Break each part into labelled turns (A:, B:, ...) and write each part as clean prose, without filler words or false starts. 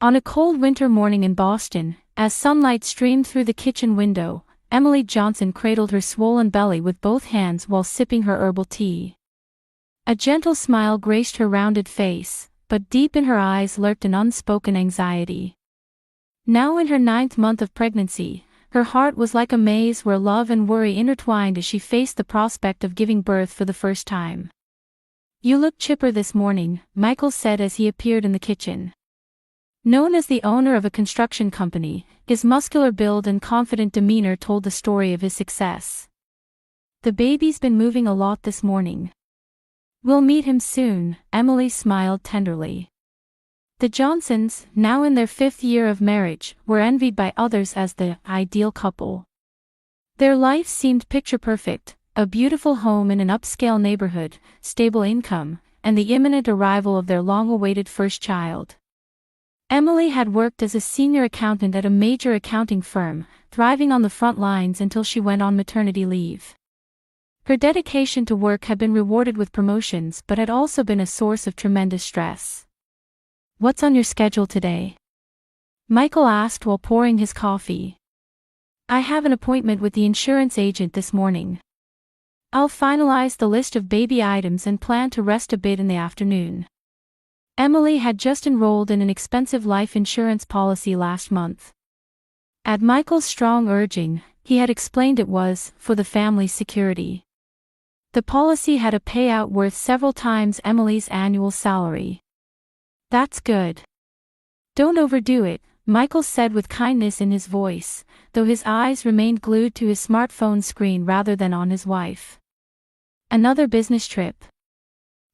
A: On a cold winter morning in Boston, as sunlight streamed through the kitchen window, Emily Johnson cradled her swollen belly with both hands while sipping her herbal tea. A gentle smile graced her rounded face, but deep in her eyes lurked an unspoken anxiety. Now in her 9th month of pregnancy, her heart was like a maze where love and worry intertwined as she faced the prospect of giving birth for the first time. "You look chipper this morning," Michael said as he appeared in the kitchen. Known as the owner of a construction company, his muscular build and confident demeanor told the story of his success. "The baby's been moving a lot this morning. We'll meet him soon," Emily smiled tenderly. The Johnsons, now in their 5th year of marriage, were envied by others as the ideal couple. Their life seemed picture-perfect, a beautiful home in an upscale neighborhood, stable income, and the imminent arrival of their long-awaited first child. Emily had worked as a senior accountant at a major accounting firm, thriving on the front lines until she went on maternity leave. Her dedication to work had been rewarded with promotions but had also been a source of tremendous stress. "What's on your schedule today?" Michael asked while pouring his coffee. "I have an appointment with the insurance agent this morning. I'll finalize the list of baby items and plan to rest a bit in the afternoon." Emily had just enrolled in an expensive life insurance policy last month. At Michael's strong urging, he had explained it was for the family's security. The policy had a payout worth several times Emily's annual salary. "That's good. Don't overdo it," Michael said with kindness in his voice, though his eyes remained glued to his smartphone screen rather than on his wife. "Another business trip?"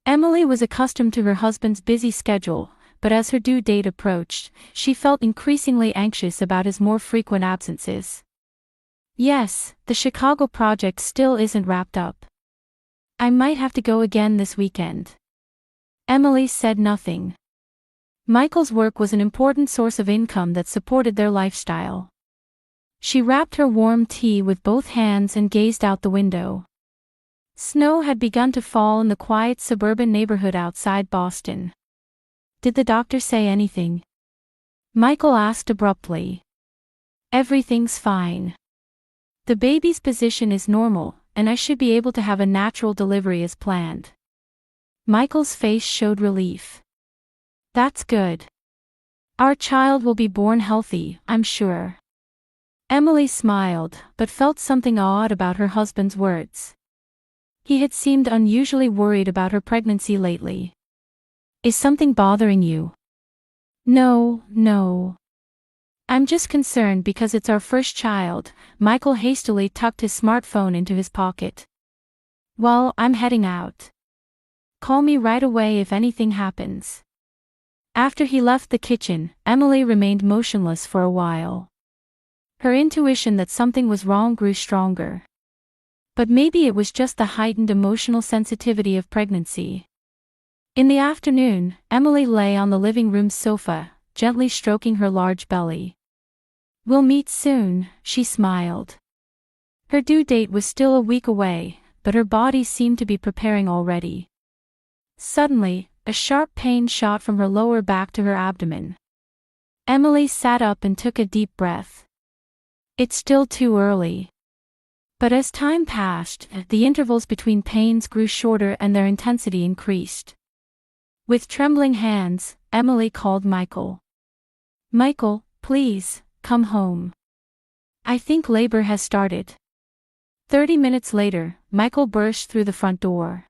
A: Emily was accustomed to her husband's busy schedule, but as her due date approached, she felt increasingly anxious about his more frequent absences. "Yes, the Chicago project still isn't wrapped up. I might have to go again this weekend." Emily said nothing. Michael's work was an important source of income that supported their lifestyle. She wrapped her warm tea with both hands and gazed out the window. Snow had begun to fall in the quiet suburban neighborhood outside Boston. "Did the doctor say anything?" Michael asked abruptly. "Everything's fine. The baby's position is normal, and I should be able to have a natural delivery as planned." Michael's face showed relief. "That's good. Our child will be born healthy, I'm sure." Emily smiled, but felt something odd about her husband's words. He had seemed unusually worried about her pregnancy lately. "Is something bothering you?" No. I'm just concerned because it's our first child." Michael hastily tucked his smartphone into his pocket. "Well, I'm heading out. Call me right away if anything happens." After he left the kitchen, Emily remained motionless for a while. Her intuition that something was wrong grew stronger. But maybe it was just the heightened emotional sensitivity of pregnancy. In the afternoon, Emily lay on the living room sofa, gently stroking her large belly. "We'll meet soon," she smiled. Her due date was still a week away, but her body seemed to be preparing already. Suddenly, a sharp pain shot from her lower back to her abdomen. Emily sat up and took a deep breath. It's still too early. But as time passed, the intervals between pains grew shorter and their intensity increased. With trembling hands, Emily called Michael. "Michael, please, come home. I think labor has started." 30 minutes later, Michael burst through the front door.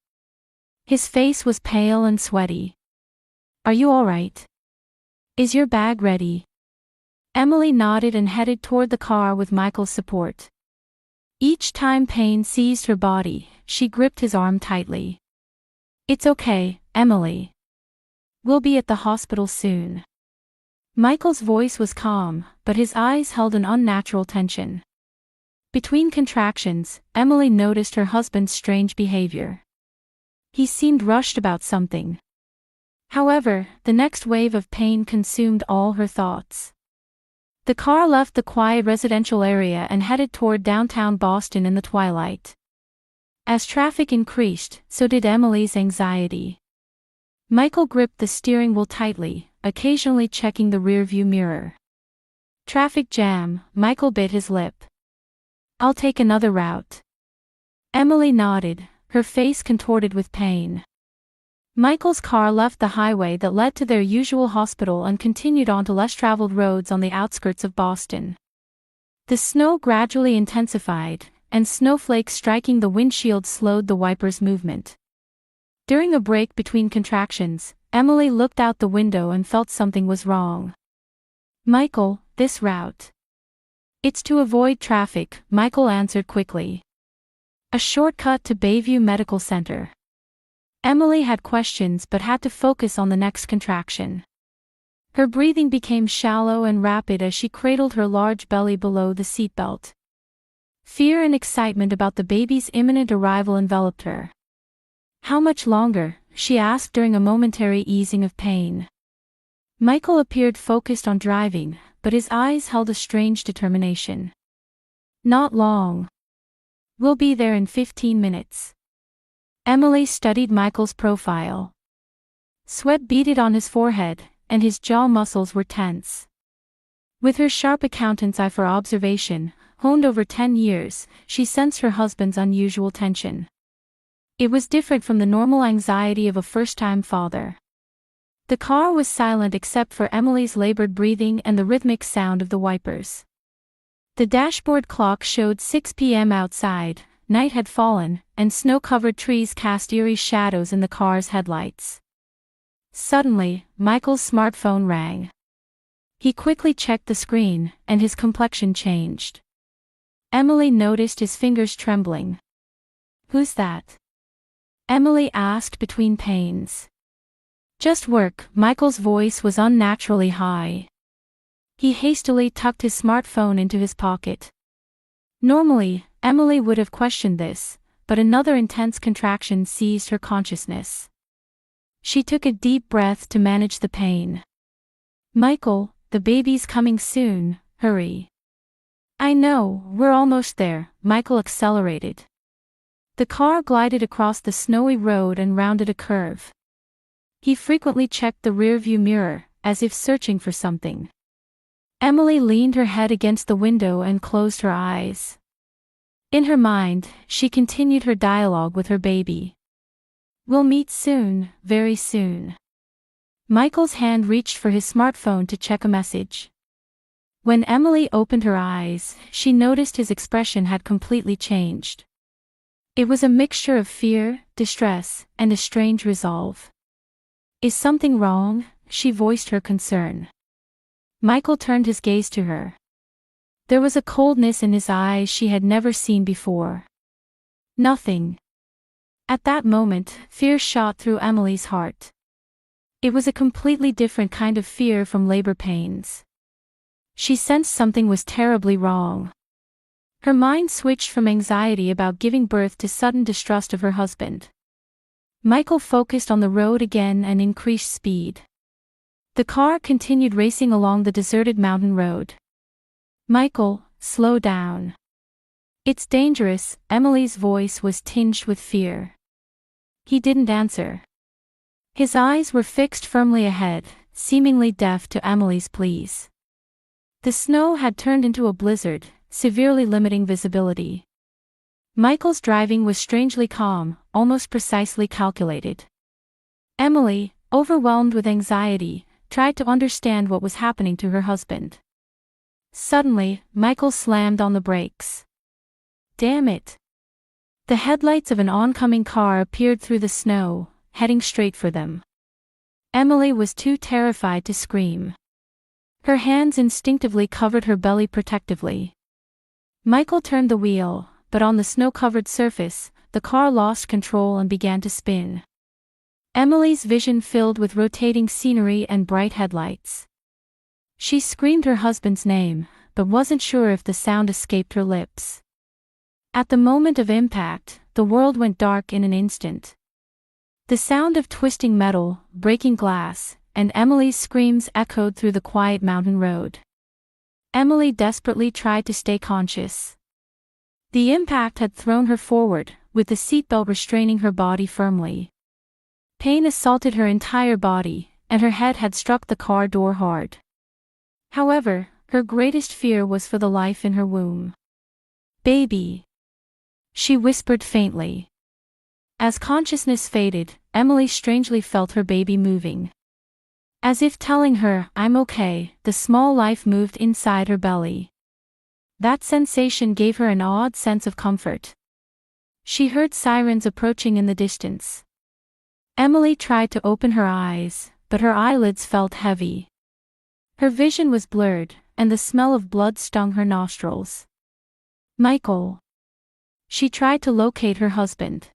A: His face was pale and sweaty. "Are you all right? Is your bag ready?" Emily nodded and headed toward the car with Michael's support. Each time pain seized her body, she gripped his arm tightly. "It's okay, Emily. We'll be at the hospital soon." Michael's voice was calm, but his eyes held an unnatural tension. Between contractions, Emily noticed her husband's strange behavior. He seemed rushed about something. However, the next wave of pain consumed all her thoughts. The car left the quiet residential area and headed toward downtown Boston in the twilight. As traffic increased, so did Emily's anxiety. Michael gripped the steering wheel tightly, occasionally checking the rearview mirror. Traffic jam, Michael bit his lip. I'll take another route. Emily nodded, her face contorted with pain. Michael's car left the highway that led to their usual hospital and continued onto less traveled roads on the outskirts of Boston. The snow gradually intensified, and snowflakes striking the windshield slowed the wiper's movement. During a break between contractions, Emily looked out the window and felt something was wrong. Michael, this route. It's to avoid traffic, Michael answered quickly. A shortcut to Bayview Medical Center. Emily had questions but had to focus on the next contraction. Her breathing became shallow and rapid as she cradled her large belly below the seatbelt. Fear and excitement about the baby's imminent arrival enveloped her. How much longer? She asked during a momentary easing of pain. Michael appeared focused on driving, but his eyes held a strange determination. Not long. We'll be there in 15 minutes. Emily studied Michael's profile. Sweat beaded on his forehead, and his jaw muscles were tense. With her sharp accountant's eye for observation, honed over 10 years, she sensed her husband's unusual tension. It was different from the normal anxiety of a first-time father. The car was silent except for Emily's labored breathing and the rhythmic sound of the wipers. The dashboard clock showed 6 p.m. outside. Night had fallen, and snow-covered trees cast eerie shadows in the car's headlights. Suddenly, Michael's smartphone rang. He quickly checked the screen, and his complexion changed. Emily noticed his fingers trembling. "Who's that?" Emily asked between pains. "Just work." Michael's voice was unnaturally high. He hastily tucked his smartphone into his pocket. Normally, Emily would have questioned this, but another intense contraction seized her consciousness. She took a deep breath to manage the pain. "Michael, the baby's coming soon, hurry." "I know, we're almost there." Michael accelerated. The car glided across the snowy road and rounded a curve. He frequently checked the rearview mirror, as if searching for something. Emily leaned her head against the window and closed her eyes. In her mind, she continued her dialogue with her baby. "We'll meet soon, very soon." Michael's hand reached for his smartphone to check a message. When Emily opened her eyes, she noticed his expression had completely changed. It was a mixture of fear, distress, and a strange resolve. "Is something wrong?" she voiced her concern. Michael turned his gaze to her. There was a coldness in his eyes she had never seen before. "Nothing." At that moment, fear shot through Emily's heart. It was a completely different kind of fear from labor pains. She sensed something was terribly wrong. Her mind switched from anxiety about giving birth to sudden distrust of her husband. Michael focused on the road again and increased speed. The car continued racing along the deserted mountain road. "Michael, slow down. It's dangerous." Emily's voice was tinged with fear. He didn't answer. His eyes were fixed firmly ahead, seemingly deaf to Emily's pleas. The snow had turned into a blizzard, severely limiting visibility. Michael's driving was strangely calm, almost precisely calculated. Emily, overwhelmed with anxiety, tried to understand what was happening to her husband. Suddenly, Michael slammed on the brakes. Damn it! The headlights of an oncoming car appeared through the snow, heading straight for them. Emily was too terrified to scream. Her hands instinctively covered her belly protectively. Michael turned the wheel, but on the snow-covered surface, the car lost control and began to spin. Emily's vision filled with rotating scenery and bright headlights. She screamed her husband's name, but wasn't sure if the sound escaped her lips. At the moment of impact, the world went dark in an instant. The sound of twisting metal, breaking glass, and Emily's screams echoed through the quiet mountain road. Emily desperately tried to stay conscious. The impact had thrown her forward, with the seatbelt restraining her body firmly. Pain assaulted her entire body, and her head had struck the car door hard. However, her greatest fear was for the life in her womb. "Baby," she whispered faintly. As consciousness faded, Emily strangely felt her baby moving. As if telling her, "I'm okay," the small life moved inside her belly. That sensation gave her an odd sense of comfort. She heard sirens approaching in the distance. Emily tried to open her eyes, but her eyelids felt heavy. Her vision was blurred, and the smell of blood stung her nostrils. "Michael." She tried to locate her husband.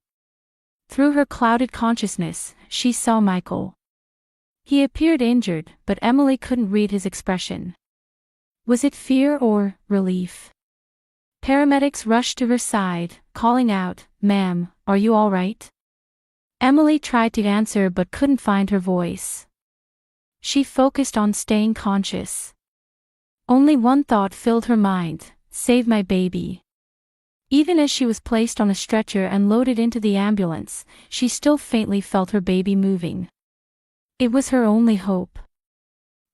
A: Through her clouded consciousness, she saw Michael. He appeared injured, but Emily couldn't read his expression. Was it fear or relief? Paramedics rushed to her side, calling out, "Ma'am, are you all right?" Emily tried to answer but couldn't find her voice. She focused on staying conscious. Only one thought filled her mind: save my baby. Even as she was placed on a stretcher and loaded into the ambulance, she still faintly felt her baby moving. It was her only hope.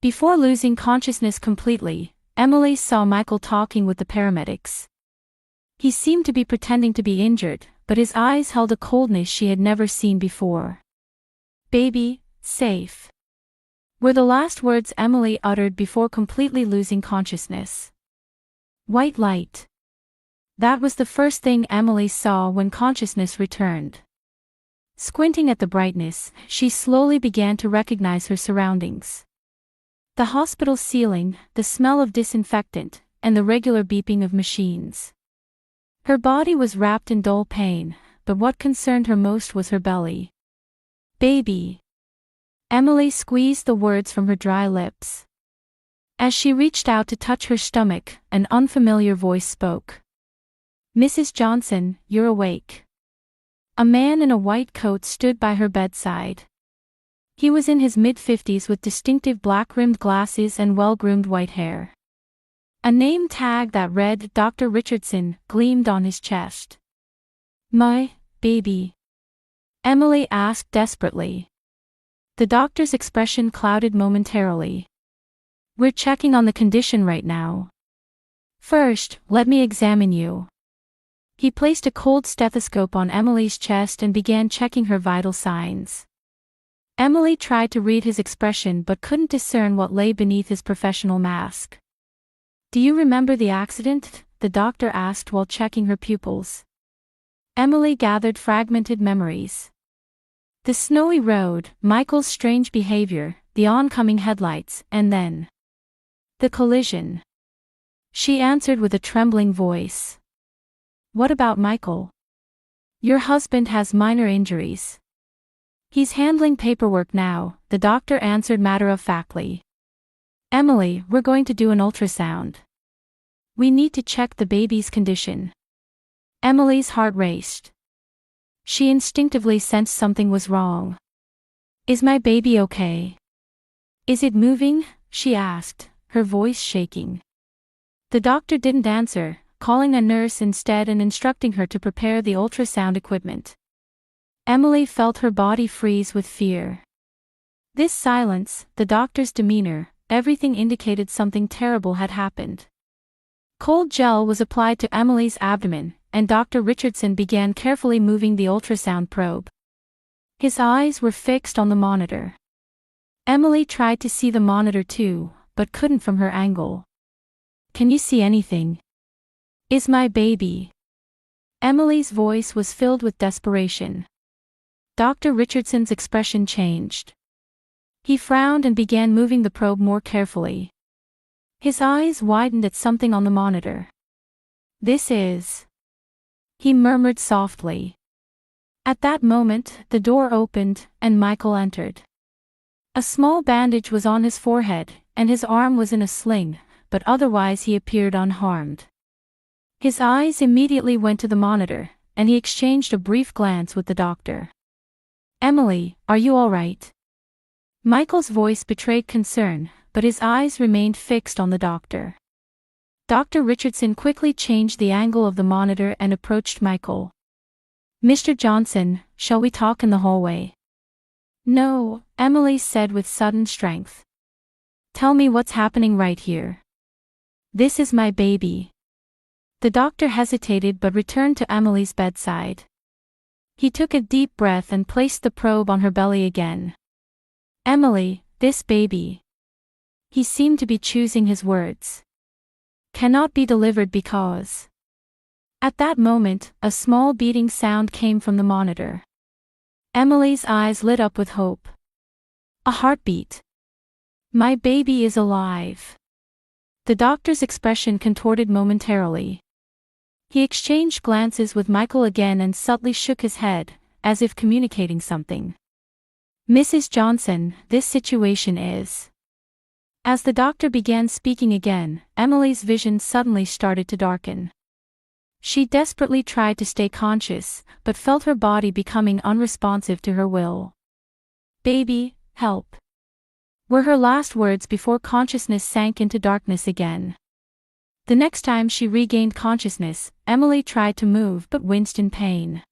A: Before losing consciousness completely, Emily saw Michael talking with the paramedics. He seemed to be pretending to be injured, but his eyes held a coldness she had never seen before. "Baby, safe," were the last words Emily uttered before completely losing consciousness. White light. That was the first thing Emily saw when consciousness returned. Squinting at the brightness, she slowly began to recognize her surroundings. The hospital ceiling, the smell of disinfectant, and the regular beeping of machines. Her body was wrapped in dull pain, but what concerned her most was her belly. "Baby." Emily squeezed the words from her dry lips. As she reached out to touch her stomach, an unfamiliar voice spoke. "Mrs. Johnson, you're awake." A man in a white coat stood by her bedside. He was in his mid-50s with distinctive black-rimmed glasses and well-groomed white hair. A name tag that read Dr. Richardson gleamed on his chest. "My baby?" Emily asked desperately. The doctor's expression clouded momentarily. "We're checking on the condition right now. First, let me examine you." He placed a cold stethoscope on Emily's chest and began checking her vital signs. Emily tried to read his expression but couldn't discern what lay beneath his professional mask. "Do you remember the accident?" the doctor asked while checking her pupils. Emily gathered fragmented memories. The snowy road, Michael's strange behavior, the oncoming headlights, and then the collision. She answered with a trembling voice. "What about Michael?" "Your husband has minor injuries. He's handling paperwork now," the doctor answered matter-of-factly. "Emily, we're going to do an ultrasound. We need to check the baby's condition." Emily's heart raced. She instinctively sensed something was wrong. "Is my baby okay? Is it moving?" she asked, her voice shaking. The doctor didn't answer, calling a nurse instead and instructing her to prepare the ultrasound equipment. Emily felt her body freeze with fear. This silence, the doctor's demeanor, everything indicated something terrible had happened. Cold gel was applied to Emily's abdomen, and Dr. Richardson began carefully moving the ultrasound probe. His eyes were fixed on the monitor. Emily tried to see the monitor too, but couldn't from her angle. "Can you see anything? Is my baby?" Emily's voice was filled with desperation. Dr. Richardson's expression changed. He frowned and began moving the probe more carefully. His eyes widened at something on the monitor. "This is..." he murmured softly. At that moment, the door opened, and Michael entered. A small bandage was on his forehead, and his arm was in a sling, but otherwise he appeared unharmed. His eyes immediately went to the monitor, and he exchanged a brief glance with the doctor. "Emily, are you all right?" Michael's voice betrayed concern, but his eyes remained fixed on the doctor. Dr. Richardson quickly changed the angle of the monitor and approached Michael. "Mr. Johnson, shall we talk in the hallway?" No, Emily said with sudden strength. Tell me what's happening right here. This is my baby. The doctor hesitated but returned to Emily's bedside. He took a deep breath and placed the probe on her belly again. Emily, this baby. He seemed to be choosing his words. Cannot be delivered because. At that moment, a small beating sound came from the monitor. Emily's eyes lit up with hope. A heartbeat. My baby is alive. The doctor's expression contorted momentarily. He exchanged glances with Michael again and subtly shook his head, as if communicating something. Mrs. Johnson, this situation is. As the doctor began speaking again, Emily's vision suddenly started to darken. She desperately tried to stay conscious, but felt her body becoming unresponsive to her will. Baby, help. Were her last words before consciousness sank into darkness again. The next time she regained consciousness, Emily tried to move but winced in pain.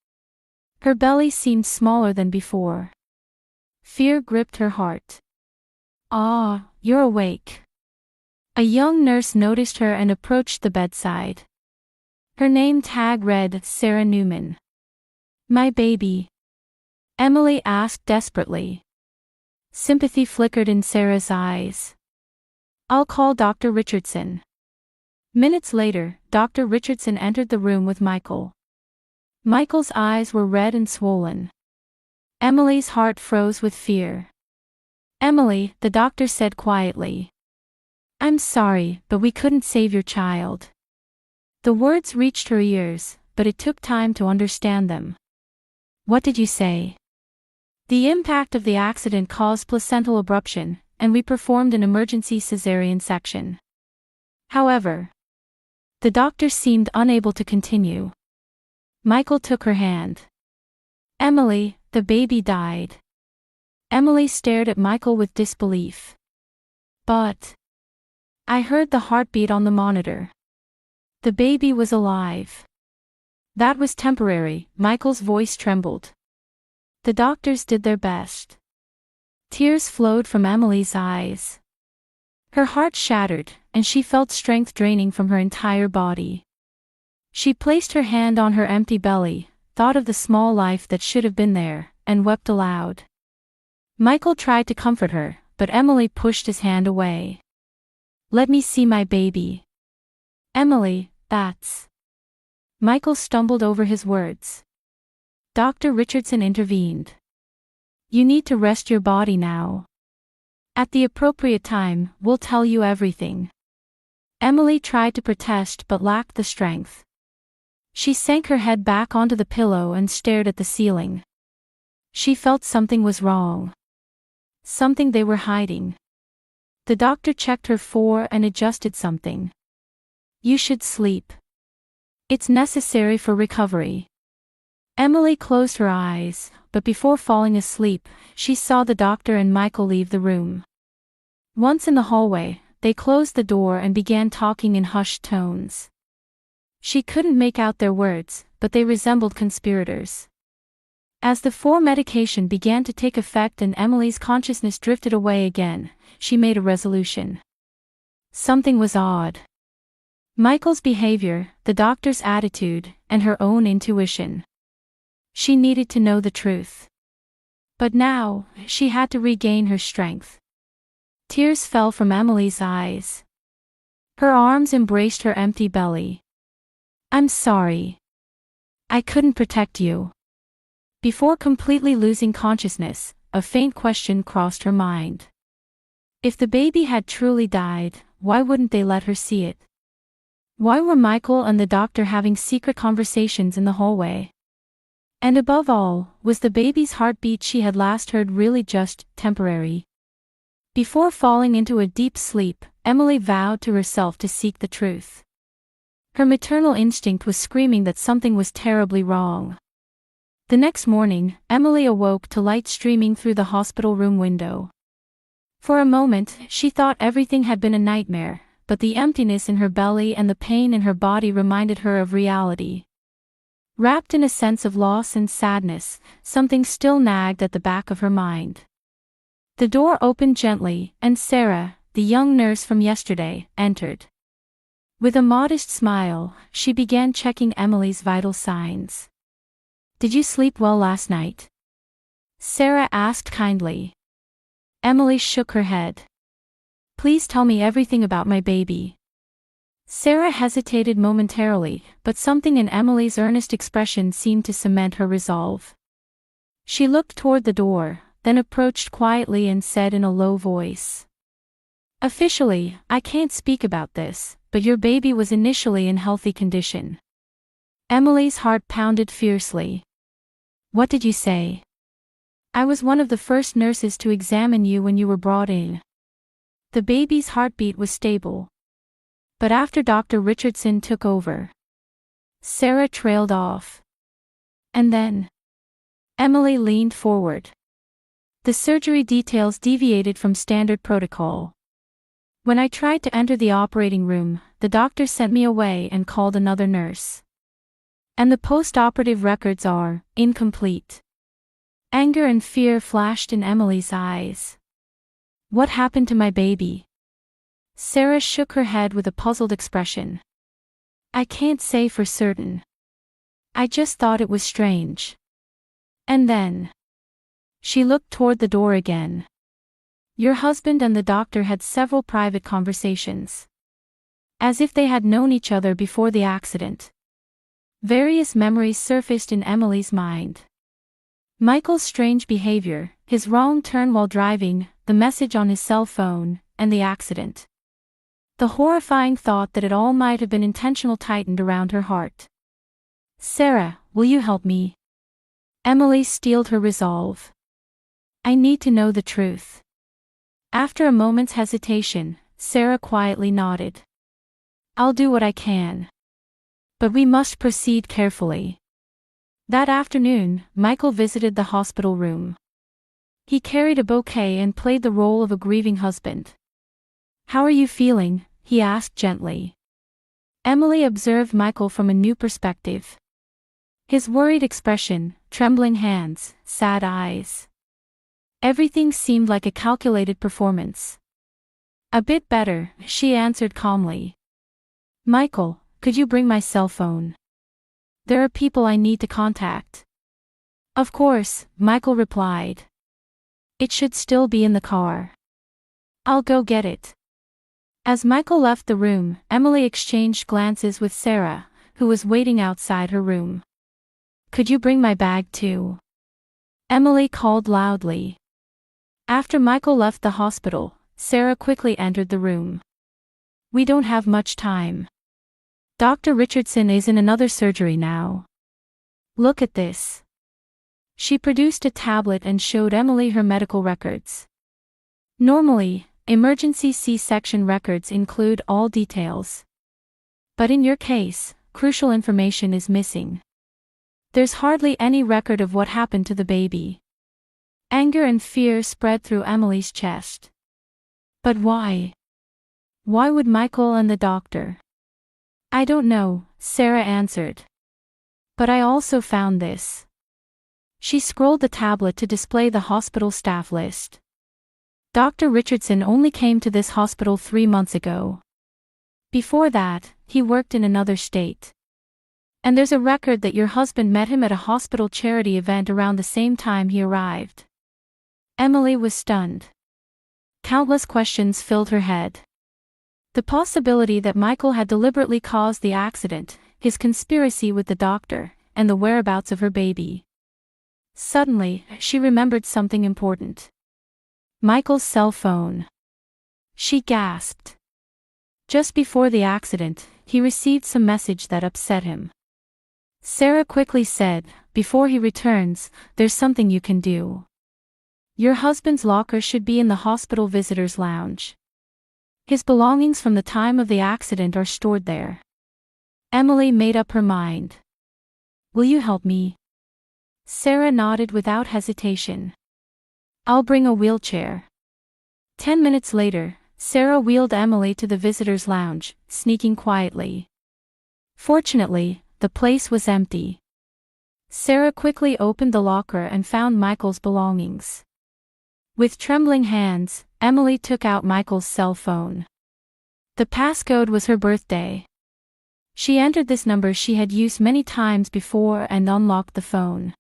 A: Her belly seemed smaller than before. Fear gripped her heart. Ah, you're awake. A young nurse noticed her and approached the bedside. Her name tag read Sarah Newman. My baby? Emily asked desperately. Sympathy flickered in Sarah's eyes. I'll call Dr. Richardson. Minutes later, Dr. Richardson entered the room with Michael. Michael's eyes were red and swollen. Emily's heart froze with fear. Emily, the doctor said quietly. I'm sorry, but we couldn't save your child. The words reached her ears, but it took time to understand them. What did you say? The impact of the accident caused placental abruption, and we performed an emergency cesarean section. However, the doctor seemed unable to continue. Michael took her hand. Emily, the baby died. Emily stared at Michael with disbelief. But I heard the heartbeat on the monitor. The baby was alive. That was temporary, Michael's voice trembled. The doctors did their best. Tears flowed from Emily's eyes. Her heart shattered, and she felt strength draining from her entire body. She placed her hand on her empty belly, thought of the small life that should have been there, and wept aloud. Michael tried to comfort her, but Emily pushed his hand away. Let me see my baby. Emily, that's. Michael stumbled over his words. Dr. Richardson intervened. You need to rest your body now. At the appropriate time, we'll tell you everything. Emily tried to protest but lacked the strength. She sank her head back onto the pillow and stared at the ceiling. She felt something was wrong. Something they were hiding. The doctor checked her and adjusted something. You should sleep. It's necessary for recovery. Emily closed her eyes, but before falling asleep, she saw the doctor and Michael leave the room. Once in the hallway, they closed the door and began talking in hushed tones. She couldn't make out their words, but they resembled conspirators. As the medication began to take effect and Emily's consciousness drifted away again, she made a resolution. Something was odd. Michael's behavior, the doctor's attitude, and her own intuition. She needed to know the truth. But now, she had to regain her strength. Tears fell from Emily's eyes. Her arms embraced her empty belly. I'm sorry. I couldn't protect you. Before completely losing consciousness, a faint question crossed her mind. If the baby had truly died, why wouldn't they let her see it? Why were Michael and the doctor having secret conversations in the hallway? And above all, was the baby's heartbeat she had last heard really just temporary? Before falling into a deep sleep, Emily vowed to herself to seek the truth. Her maternal instinct was screaming that something was terribly wrong. The next morning, Emily awoke to light streaming through the hospital room window. For a moment, she thought everything had been a nightmare, but the emptiness in her belly and the pain in her body reminded her of reality. Wrapped in a sense of loss and sadness, something still nagged at the back of her mind. The door opened gently, and Sarah, the young nurse from yesterday, entered. With a modest smile, she began checking Emily's vital signs. "Did you sleep well last night?" Sarah asked kindly. Emily shook her head. "Please tell me everything about my baby." Sarah hesitated momentarily, but something in Emily's earnest expression seemed to cement her resolve. She looked toward the door, then approached quietly and said in a low voice, "Officially, I can't speak about this, but your baby was initially in healthy condition." Emily's heart pounded fiercely. "What did you say?" "I was one of the first nurses to examine you when you were brought in. The baby's heartbeat was stable. But after Dr. Richardson took over..." Sarah trailed off. "And then?" Emily leaned forward. "The surgery details deviated from standard protocol. When I tried to enter the operating room, the doctor sent me away and called another nurse. And the post-operative records are incomplete." Anger and fear flashed in Emily's eyes. "What happened to my baby?" Sarah shook her head with a puzzled expression. "I can't say for certain. I just thought it was strange. And then..." She looked toward the door again. "Your husband and the doctor had several private conversations. As if they had known each other before the accident." Various memories surfaced in Emily's mind. Michael's strange behavior, his wrong turn while driving, the message on his cell phone, and the accident. The horrifying thought that it all might have been intentional tightened around her heart. "Sarah, will you help me?" Emily steeled her resolve. "I need to know the truth." After a moment's hesitation, Sarah quietly nodded. "I'll do what I can. But we must proceed carefully." That afternoon, Michael visited the hospital room. He carried a bouquet and played the role of a grieving husband. "How are you feeling?" he asked gently. Emily observed Michael from a new perspective. His worried expression, trembling hands, sad eyes. Everything seemed like a calculated performance. "A bit better," she answered calmly. "Michael, could you bring my cell phone? There are people I need to contact." "Of course," Michael replied. "It should still be in the car. I'll go get it." As Michael left the room, Emily exchanged glances with Sarah, who was waiting outside her room. "Could you bring my bag too?" Emily called loudly. After Michael left the hospital, Sarah quickly entered the room. "We don't have much time. Dr. Richardson is in another surgery now. Look at this." She produced a tablet and showed Emily her medical records. Normally, emergency C-section records include all details. But in your case, crucial information is missing. There's hardly any record of what happened to the baby. Anger and fear spread through Emily's chest. But why? Why would Michael and the doctor? "I don't know," Sarah answered. "But I also found this." She scrolled the tablet to display the hospital staff list. Dr. Richardson only came to this hospital 3 months ago. Before that, he worked in another state. And there's a record that your husband met him at a hospital charity event around the same time he arrived. Emily was stunned. Countless questions filled her head. The possibility that Michael had deliberately caused the accident, his conspiracy with the doctor, and the whereabouts of her baby. Suddenly, she remembered something important. Michael's cell phone. She gasped. Just before the accident, he received some message that upset him. Sarah quickly said, "Before he returns, there's something you can do. Your husband's locker should be in the hospital visitors' lounge. His belongings from the time of the accident are stored there." Emily made up her mind. "Will you help me?" Sarah nodded without hesitation. "I'll bring a wheelchair." 10 minutes later, Sarah wheeled Emily to the visitors' lounge, sneaking quietly. Fortunately, the place was empty. Sarah quickly opened the locker and found Michael's belongings. With trembling hands, Emily took out Michael's cell phone. The passcode was her birthday. She entered this number she had used many times before and unlocked the phone.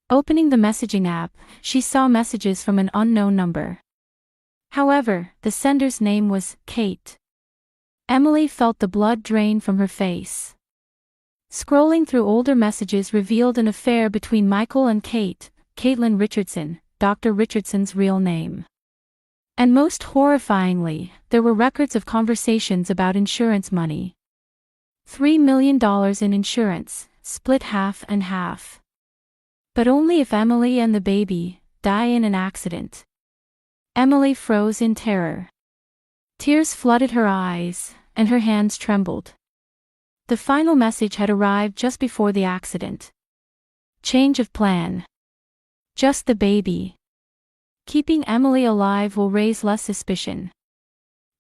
A: Opening the messaging app, she saw messages from an unknown number. However, the sender's name was Kate. Emily felt the blood drain from her face. Scrolling through older messages revealed an affair between Michael and Kate, Caitlin Richardson, Dr. Richardson's real name. And most horrifyingly, there were records of conversations about insurance money. $3 million in insurance, split half and half. But only if Emily and the baby die in an accident. Emily froze in terror. Tears flooded her eyes, and her hands trembled. The final message had arrived just before the accident. Change of plan. Just the baby. Keeping Emily alive will raise less suspicion.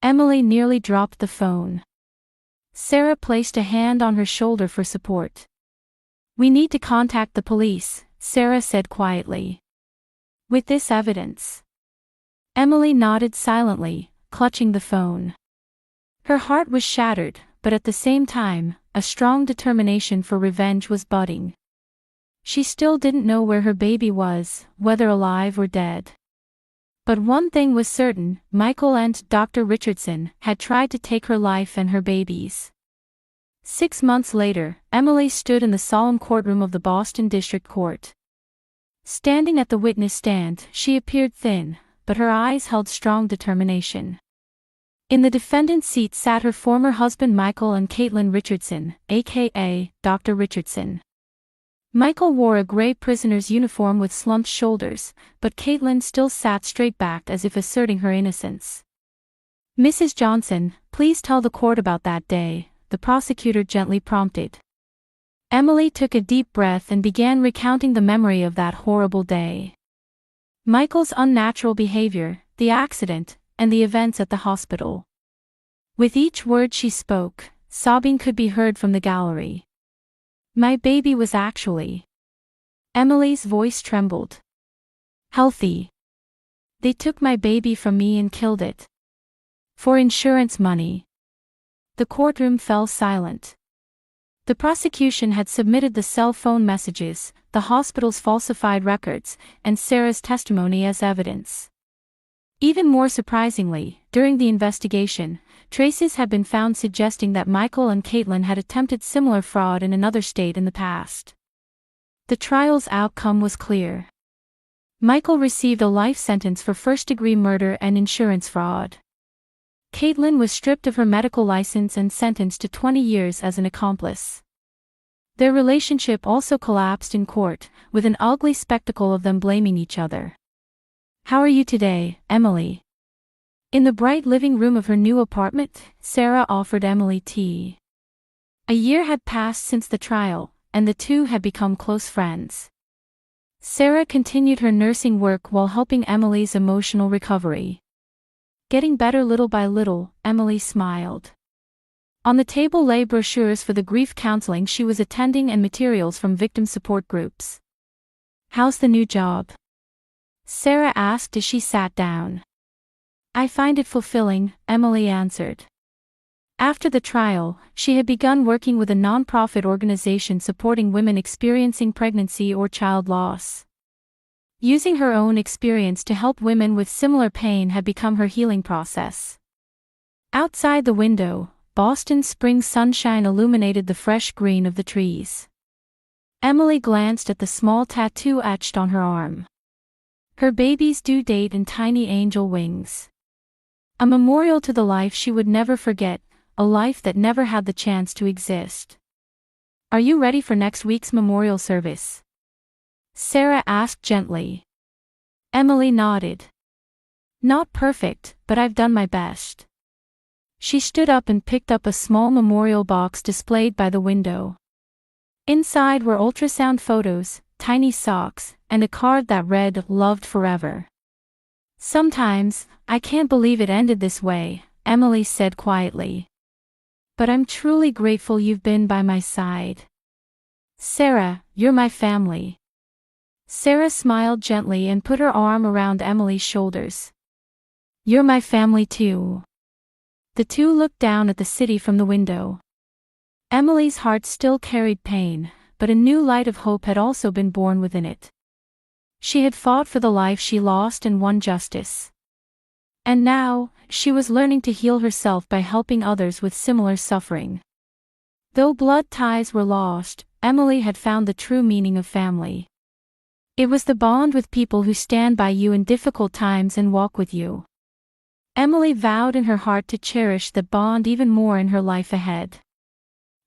A: Emily nearly dropped the phone. Sarah placed a hand on her shoulder for support. We need to contact the police, Sarah said quietly. With this evidence. Emily nodded silently, clutching the phone. Her heart was shattered, but at the same time, a strong determination for revenge was budding. She still didn't know where her baby was, whether alive or dead. But one thing was certain, Michael and Dr. Richardson had tried to take her life and her baby's. 6 months later, Emily stood in the solemn courtroom of the Boston District Court. Standing at the witness stand, she appeared thin, but her eyes held strong determination. In the defendant's seat sat her former husband Michael and Caitlin Richardson, aka Dr. Richardson. Michael wore a gray prisoner's uniform with slumped shoulders, but Caitlin still sat straight-backed as if asserting her innocence. Mrs. Johnson, please tell the court about that day, the prosecutor gently prompted. Emily took a deep breath and began recounting the memory of that horrible day. Michael's unnatural behavior, the accident, and the events at the hospital. With each word she spoke, sobbing could be heard from the gallery. My baby was actually. Emily's voice trembled. Healthy. They took my baby from me and killed it. For insurance money. The courtroom fell silent. The prosecution had submitted the cell phone messages, the hospital's falsified records, and Sarah's testimony as evidence. Even more surprisingly, during the investigation, traces had been found suggesting that Michael and Caitlin had attempted similar fraud in another state in the past. The trial's outcome was clear. Michael received a life sentence for first-degree murder and insurance fraud. Caitlin was stripped of her medical license and sentenced to 20 years as an accomplice. Their relationship also collapsed in court, with an ugly spectacle of them blaming each other. How are you today, Emily? In the bright living room of her new apartment, Sarah offered Emily tea. A year had passed since the trial, and the two had become close friends. Sarah continued her nursing work while helping Emily's emotional recovery. Getting better little by little, Emily smiled. On the table lay brochures for the grief counseling she was attending and materials from victim support groups. How's the new job? Sarah asked as she sat down. I find it fulfilling, Emily answered. After the trial, she had begun working with a non-profit organization supporting women experiencing pregnancy or child loss. Using her own experience to help women with similar pain had become her healing process. Outside the window, Boston's spring sunshine illuminated the fresh green of the trees. Emily glanced at the small tattoo etched on her arm. Her baby's due date and tiny angel wings. A memorial to the life she would never forget, a life that never had the chance to exist. Are you ready for next week's memorial service? Sarah asked gently. Emily nodded. Not perfect, but I've done my best. She stood up and picked up a small memorial box displayed by the window. Inside were ultrasound photos, tiny socks, and a card that read, "Loved forever." Sometimes, I can't believe it ended this way, Emily said quietly. But I'm truly grateful you've been by my side. Sarah, you're my family. Sarah smiled gently and put her arm around Emily's shoulders. You're my family too. The two looked down at the city from the window. Emily's heart still carried pain, but a new light of hope had also been born within it. She had fought for the life she lost and won justice. And now, she was learning to heal herself by helping others with similar suffering. Though blood ties were lost, Emily had found the true meaning of family. It was the bond with people who stand by you in difficult times and walk with you. Emily vowed in her heart to cherish the bond even more in her life ahead.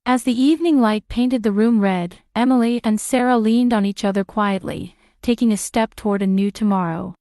A: As the evening light painted the room red, Emily and Sarah leaned on each other quietly, taking a step toward a new tomorrow.